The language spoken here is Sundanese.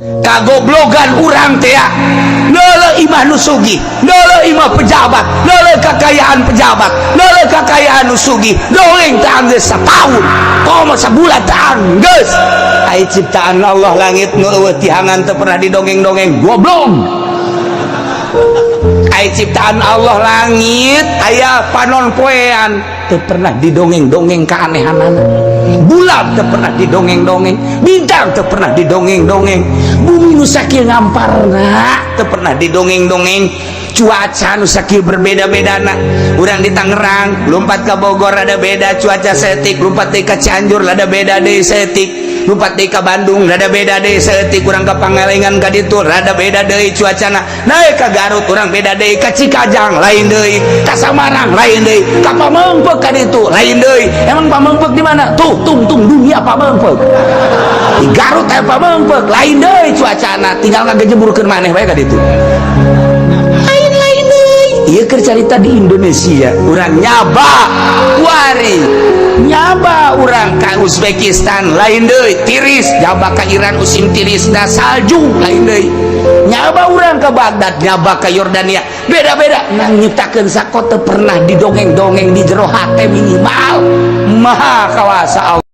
kagoblogan urang teh leuleuh imah nu sugih, leuleuh imah pejabat, leuleuh kakayaan pejabat, leuleuh kakayaan nu sugih, dongeng teh anggeus sataun, komo sabulan teh anggeus. Ai ciptaan Allah langit nu eueuh tihangan teu pernah didongeng-dongeng, goblok. Ai ciptaan Allah langit aya panon poean teu pernah didongeng-dongeng keanehanana. Bulan teu pernah didongeng-dongeng, bintang teu pernah didongeng-dongeng, bumi nu sakieu ngamparna teu pernah didongeng-dongeng, cuaca nu sakieu berbeda-bedana. Urang di Tangerang lompat ka Bogor ada beda cuaca setik, lompat deui ka Cianjur ada beda deui setik, lompat deui ka Bandung ada beda deui setik, urang ka Pangalengan ka ditu rada beda deui cuacana, naik ka Garut urang beda deui, ka Cikajang lain deui, ka Samarang lain deui, ka Pamengpeuk ka ditu lain deui. Emang Pamengpeuk di mana? Tuh tungtung dunia Pamengpeuk. Di Garut aya Pamengpeuk lain deui cuacana, tinggal ngagejeburkeun maneh bae ka ditu. Lain deui. Ieu keur carita di Indonesia, urang nyaba wari, nyaba urang ka Uzbekistan lain deui, tiris, nyaba ka Iran usim tiris da salju lain deui. Nyaba urang ke Baghdad, nyaba ke Yordania, beda-beda. Nang nyiptakeun sako teu pernah didongeng-dongeng di jero hate minimal. Maha kawasa Allah.